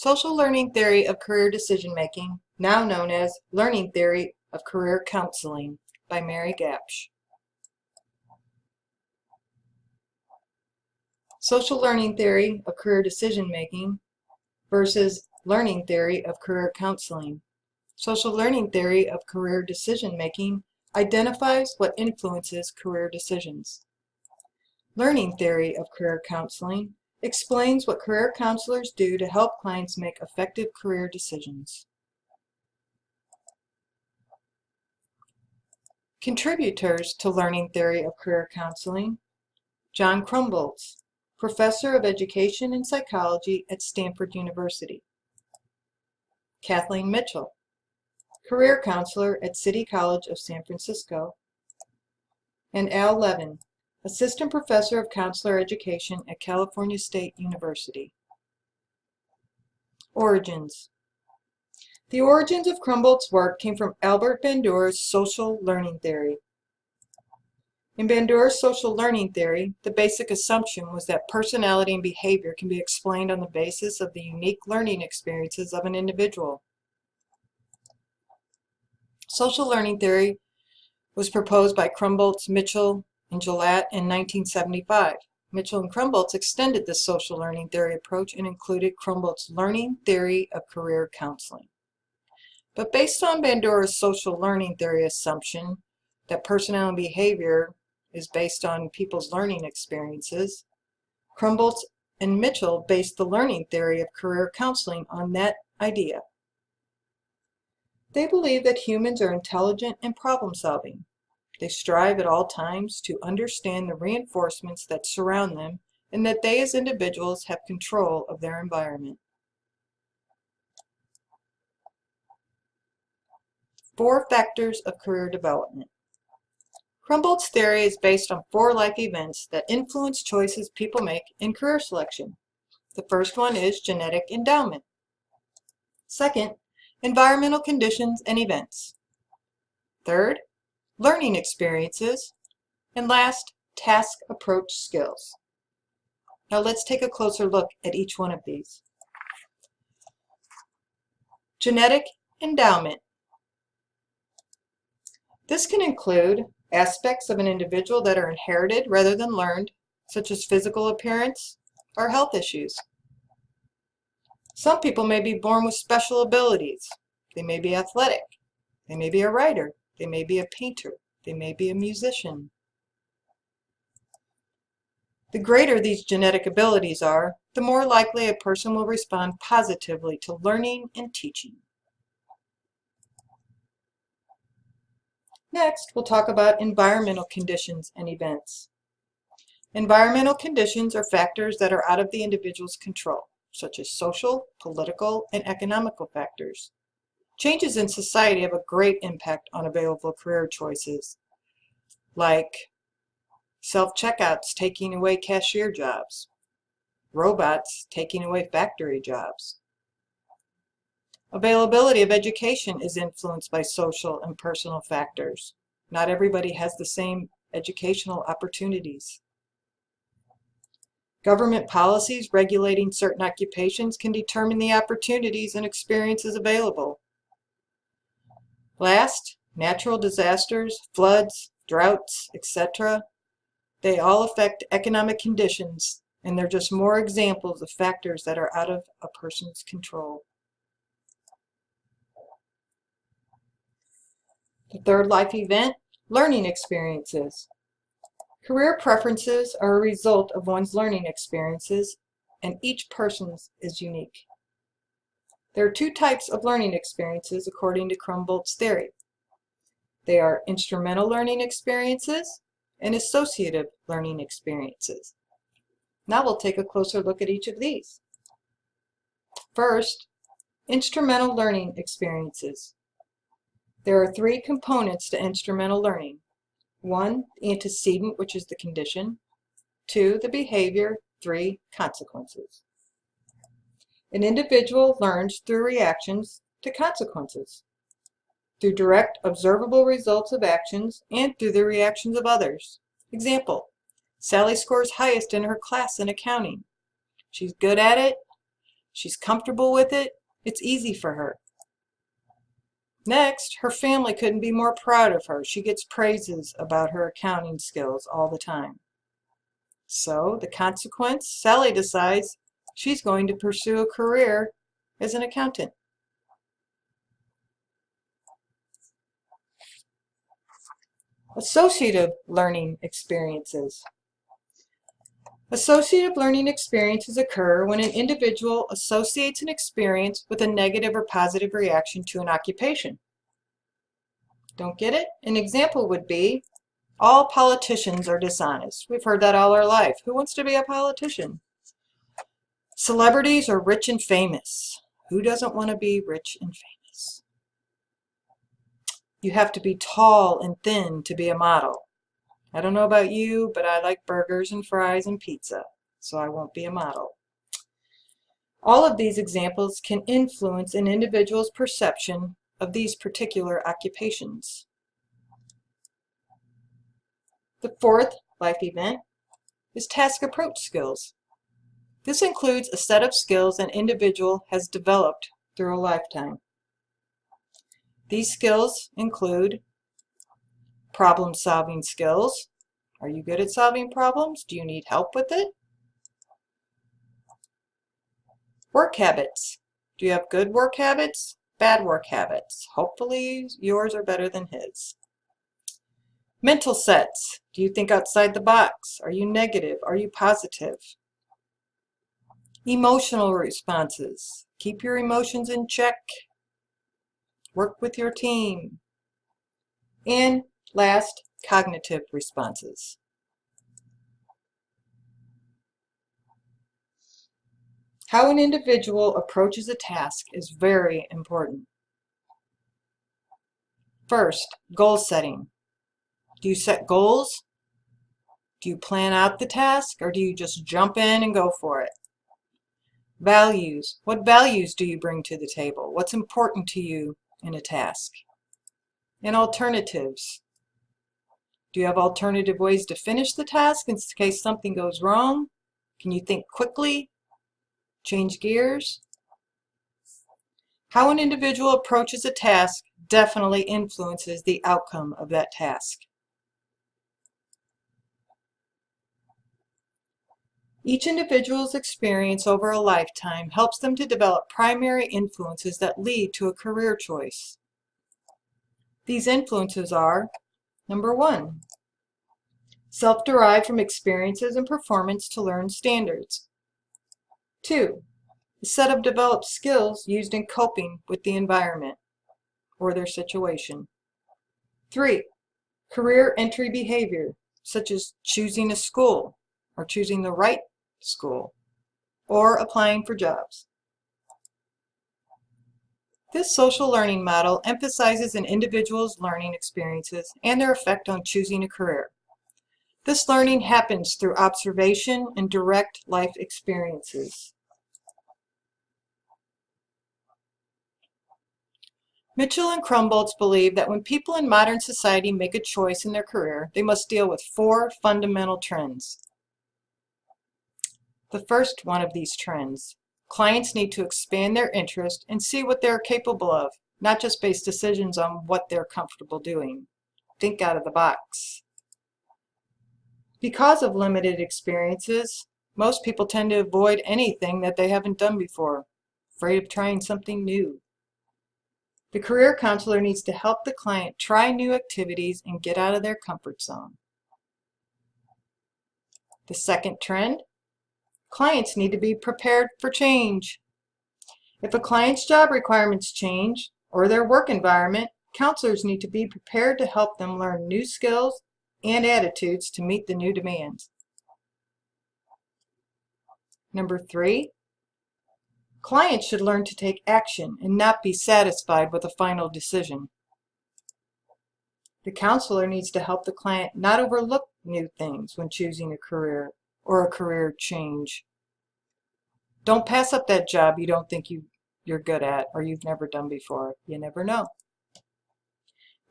Social learning theory of career decision-making, now known as learning theory of career counseling, by Mary Gapsch. Social learning theory of career decision-making versus learning theory of career counseling. Social learning theory of career decision-making identifies what influences career decisions. Learning theory of career counseling explains what career counselors do to help clients make effective career decisions. Contributors to learning theory of career counseling: John Krumboltz, Professor of Education and Psychology at Stanford University; Kathleen Mitchell, Career Counselor at City College of San Francisco; and Al Levin, Assistant Professor of Counselor Education at California State University. Origins. The origins of Krumboldtz's work came from Albert Bandura's social learning theory. In Bandura's social learning theory, the basic assumption was that personality and behavior can be explained on the basis of the unique learning experiences of an individual. Social learning theory was proposed by Krumboltz, Mitchell, and Gillette in 1975. Mitchell and Krumboltz extended this social learning theory approach and included Krumboltz's learning theory of career counseling. But based on Bandura's social learning theory assumption that personality and behavior is based on people's learning experiences, Krumboltz and Mitchell based the learning theory of career counseling on that idea. They believe that humans are intelligent and problem-solving. They strive at all times to understand the reinforcements that surround them and that they as individuals have control of their environment. 4 factors of career development. Krumboltz's theory is based on 4 life events that influence choices people make in career selection. The first one is genetic endowment. Second, environmental conditions and events. Third, learning experiences. And last, task approach skills. Now let's take a closer look at each one of these. Genetic endowment. This can include aspects of an individual that are inherited rather than learned, such as physical appearance or health issues. Some people may be born with special abilities. They may be athletic. They may be a writer. They may be a painter. They may be a musician. The greater these genetic abilities are, the more likely a person will respond positively to learning and teaching. Next, we'll talk about environmental conditions and events. Environmental conditions are factors that are out of the individual's control, such as social, political, and economical factors. Changes in society have a great impact on available career choices, like self-checkouts taking away cashier jobs, robots taking away factory jobs. Availability of education is influenced by social and personal factors. Not everybody has the same educational opportunities. Government policies regulating certain occupations can determine the opportunities and experiences available. Last, natural disasters, floods, droughts, etc. They all affect economic conditions, and they're just more examples of factors that are out of a person's control. The third life event, learning experiences. Career preferences are a result of one's learning experiences, and each person's is unique. There are 2 types of learning experiences according to Krumboltz's theory. They are instrumental learning experiences and associative learning experiences. Now we'll take a closer look at each of these. First, instrumental learning experiences. There are 3 components to instrumental learning. 1, the antecedent, which is the condition. 2, the behavior. 3, consequences. An individual learns through reactions to consequences, through direct observable results of actions, and through the reactions of others. Example, Sally scores highest in her class in accounting. She's good at it. She's comfortable with it. It's easy for her. Next, her family couldn't be more proud of her. She gets praises about her accounting skills all the time. So, the consequence, Sally decides she's going to pursue a career as an accountant. Associative learning experiences. Associative learning experiences occur when an individual associates an experience with a negative or positive reaction to an occupation. Don't get it? An example would be, all politicians are dishonest. We've heard that all our life. Who wants to be a politician? Celebrities are rich and famous. Who doesn't want to be rich and famous? You have to be tall and thin to be a model. I don't know about you, but I like burgers and fries and pizza, so I won't be a model. All of these examples can influence an individual's perception of these particular occupations. The fourth life event is task approach skills. This includes a set of skills an individual has developed through a lifetime. These skills include problem-solving skills. Are you good at solving problems? Do you need help with it? Work habits. Do you have good work habits? Bad work habits? Hopefully yours are better than his. Mental sets. Do you think outside the box? Are you negative? Are you positive? Emotional responses. Keep your emotions in check. Work with your team. And last, cognitive responses. How an individual approaches a task is very important. First, goal setting. Do you set goals? Do you plan out the task, or do you just jump in and go for it? Values. What values do you bring to the table? What's important to you in a task? And alternatives. Do you have alternative ways to finish the task in case something goes wrong? Can you think quickly? Change gears? How an individual approaches a task definitely influences the outcome of that task. Each individual's experience over a lifetime helps them to develop primary influences that lead to a career choice. These influences are, number 1, self-derived from experiences and performance to learn standards. 2, a set of developed skills used in coping with the environment or their situation. 3, career entry behavior, such as choosing a school or choosing the right school or applying for jobs. This social learning model emphasizes an individual's learning experiences and their effect on choosing a career. This learning happens through observation and direct life experiences. Mitchell and Krumboltz believe that when people in modern society make a choice in their career, they must deal with 4 fundamental trends. The first one of these trends: clients need to expand their interest and see what they're capable of, not just base decisions on what they're comfortable doing. Think out of the box. Because of limited experiences, most people tend to avoid anything that they haven't done before, afraid of trying something new. The career counselor needs to help the client try new activities and get out of their comfort zone. The second trend: clients need to be prepared for change. If a client's job requirements change or their work environment, counselors need to be prepared to help them learn new skills and attitudes to meet the new demands. Number 3, clients should learn to take action and not be satisfied with a final decision. The counselor needs to help the client not overlook new things when choosing a career or a career change. Don't pass up that job you don't think you're good at or you've never done before. You never know.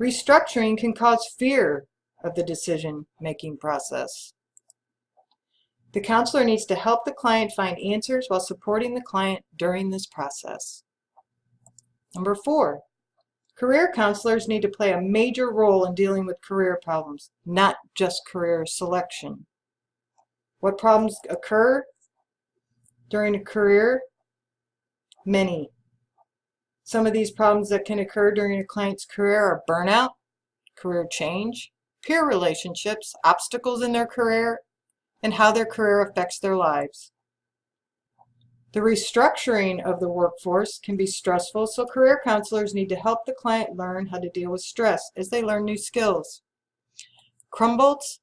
Restructuring can cause fear of the decision-making process. The counselor needs to help the client find answers while supporting the client during this process. Number 4, career counselors need to play a major role in dealing with career problems, not just career selection. What problems occur during a career? Many. Some of these problems that can occur during a client's career are burnout, career change, peer relationships, obstacles in their career, and how their career affects their lives. The restructuring of the workforce can be stressful, so career counselors need to help the client learn how to deal with stress as they learn new skills. Krumboltz,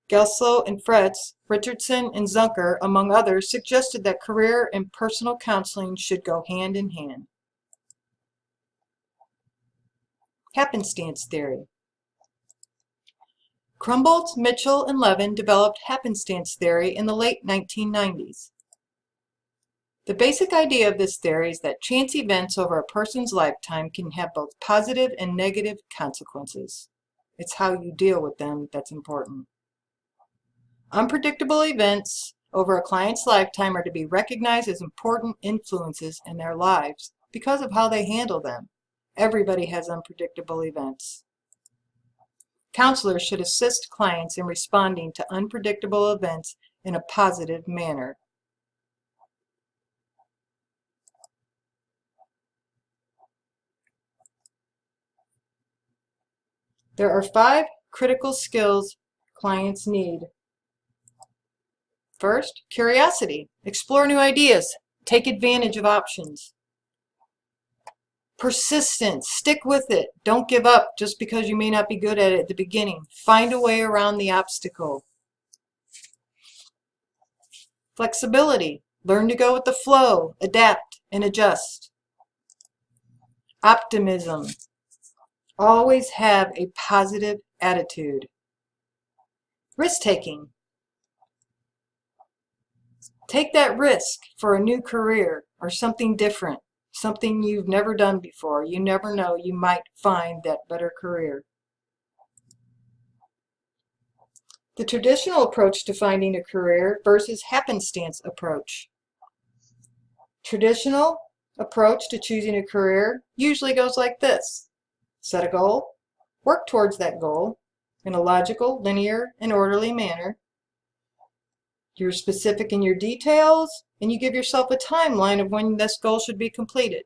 Gelslow and Fretz, Richardson and Zunker, among others, suggested that career and personal counseling should go hand in hand. Happenstance theory. Krumboltz, Mitchell, and Levin developed happenstance theory in the late 1990s. The basic idea of this theory is that chance events over a person's lifetime can have both positive and negative consequences. It's how you deal with them that's important. Unpredictable events over a client's lifetime are to be recognized as important influences in their lives because of how they handle them. Everybody has unpredictable events. Counselors should assist clients in responding to unpredictable events in a positive manner. There are 5 critical skills clients need. First, curiosity. Explore new ideas. Take advantage of options. Persistence. Stick with it. Don't give up just because you may not be good at it at the beginning. Find a way around the obstacle. Flexibility. Learn to go with the flow, adapt, and adjust. Optimism. Always have a positive attitude. Risk-taking. Take that risk for a new career or something different, something you've never done before. You never know, you might find that better career. The traditional approach to finding a career versus happenstance approach. Traditional approach to choosing a career usually goes like this. Set a goal, work towards that goal in a logical, linear, and orderly manner. You're specific in your details, and you give yourself a timeline of when this goal should be completed.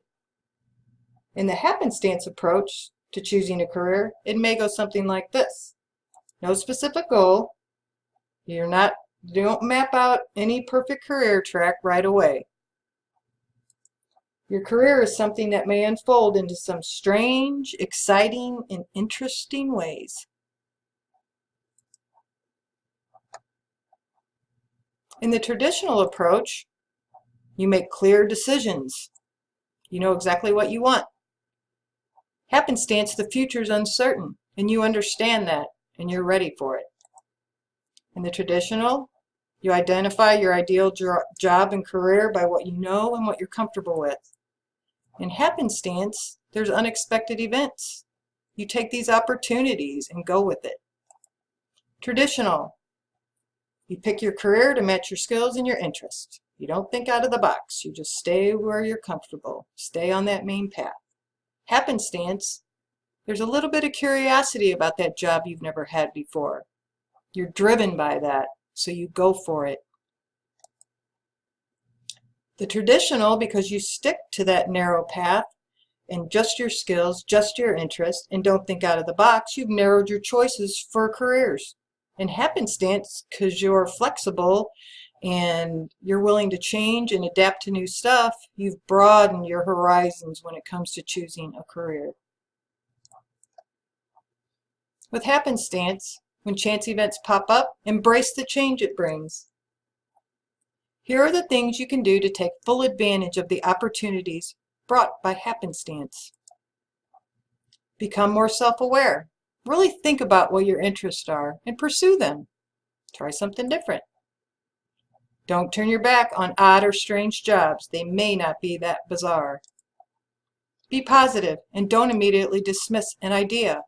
In the happenstance approach to choosing a career, it may go something like this. No specific goal. You don't map out any perfect career track right away. Your career is something that may unfold into some strange, exciting, and interesting ways. In the traditional approach, you make clear decisions. You know exactly what you want. Happenstance, the future is uncertain, and you understand that, and you're ready for it. In the traditional, you identify your ideal job and career by what you know and what you're comfortable with. In happenstance, there's unexpected events. You take these opportunities and go with it. Traditional, you pick your career to match your skills and your interests. You don't think out of the box. You just stay where you're comfortable. Stay on that main path. Happenstance, there's a little bit of curiosity about that job you've never had before. You're driven by that, so you go for it. The traditional, because you stick to that narrow path and just your skills, just your interest, and don't think out of the box, you've narrowed your choices for careers. In happenstance, because you're flexible and you're willing to change and adapt to new stuff, you've broadened your horizons when it comes to choosing a career. With happenstance, when chance events pop up, embrace the change it brings. Here are the things you can do to take full advantage of the opportunities brought by happenstance. Become more self-aware. Really think about what your interests are and pursue them. Try something different. Don't turn your back on odd or strange jobs. They may not be that bizarre. Be positive and don't immediately dismiss an idea.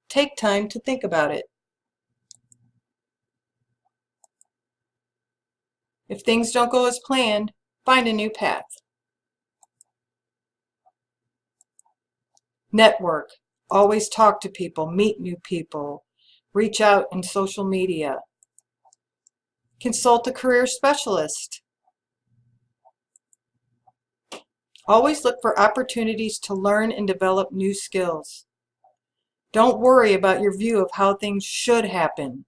Take time to think about it. If things don't go as planned, find a new path. Network. Always talk to people, meet new people, reach out in social media. Consult a career specialist. Always look for opportunities to learn and develop new skills. Don't worry about your view of how things should happen,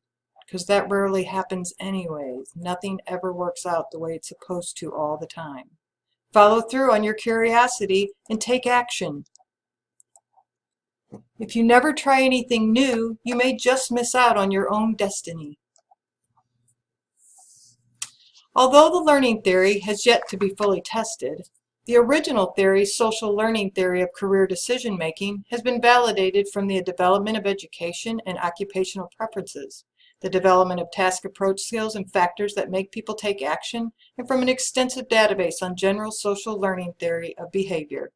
because that rarely happens anyways. Nothing ever works out the way it's supposed to all the time. Follow through on your curiosity and take action. If you never try anything new, you may just miss out on your own destiny. Although the learning theory has yet to be fully tested, the original theory, social learning theory of career decision-making, has been validated from the development of education and occupational preferences, the development of task approach skills and factors that make people take action, and from an extensive database on general social learning theory of behavior.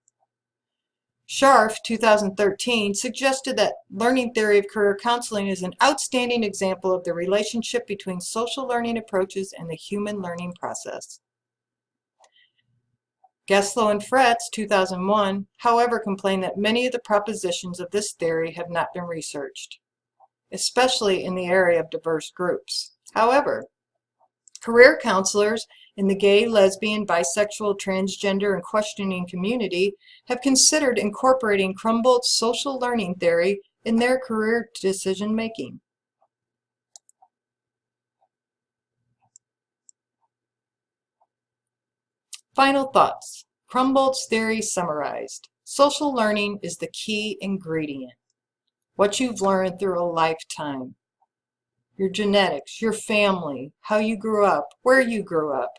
Scharf, 2013, suggested that learning theory of career counseling is an outstanding example of the relationship between social learning approaches and the human learning process. Geslow and Fretz, 2001, however, complain that many of the propositions of this theory have not been researched, especially in the area of diverse groups. However, career counselors in the gay, lesbian, bisexual, transgender, and questioning community have considered incorporating Krumboltz social learning theory in their career decision-making. Final thoughts. Krumboltz theory summarized. Social learning is the key ingredient. What you've learned through a lifetime. Your genetics, your family, how you grew up, where you grew up,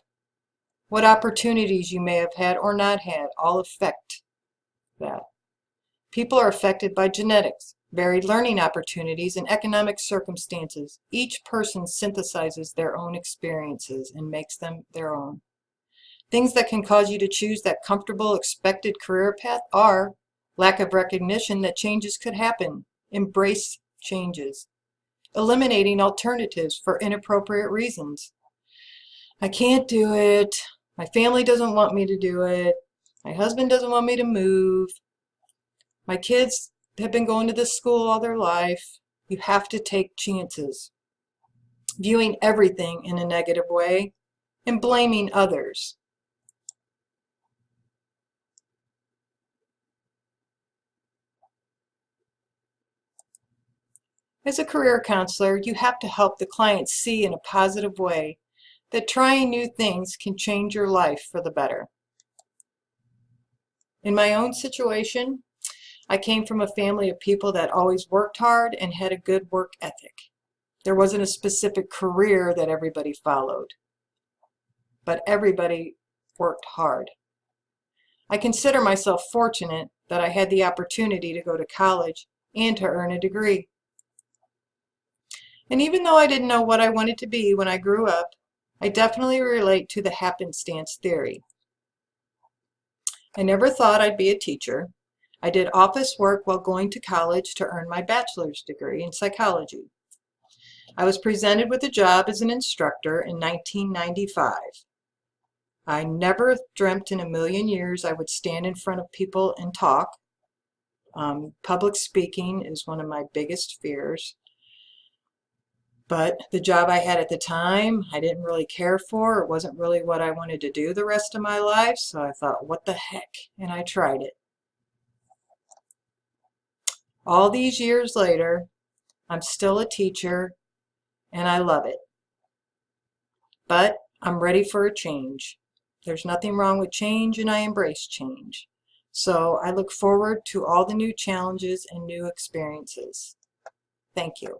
what opportunities you may have had or not had, all affect that. People are affected by genetics, varied learning opportunities, and economic circumstances. Each person synthesizes their own experiences and makes them their own. Things that can cause you to choose that comfortable, expected career path are lack of recognition that changes could happen, embrace changes, eliminating alternatives for inappropriate reasons. I can't do it. My family doesn't want me to do it. My husband doesn't want me to move. My kids have been going to this school all their life. You have to take chances. Viewing everything in a negative way and blaming others. As a career counselor, you have to help the client see in a positive way that trying new things can change your life for the better. In my own situation, I came from a family of people that always worked hard and had a good work ethic. There wasn't a specific career that everybody followed, but everybody worked hard. I consider myself fortunate that I had the opportunity to go to college and to earn a degree. And even though I didn't know what I wanted to be when I grew up, I definitely relate to the happenstance theory. I never thought I'd be a teacher. I did office work while going to college to earn my bachelor's degree in psychology. I was presented with a job as an instructor in 1995. I never dreamt in a million years I would stand in front of people and talk. Public speaking is one of my biggest fears. But the job I had at the time, I didn't really care for. It wasn't really what I wanted to do the rest of my life, so I thought, what the heck? And I tried it. All these years later, I'm still a teacher, and I love it. But I'm ready for a change. There's nothing wrong with change, and I embrace change. So I look forward to all the new challenges and new experiences. Thank you.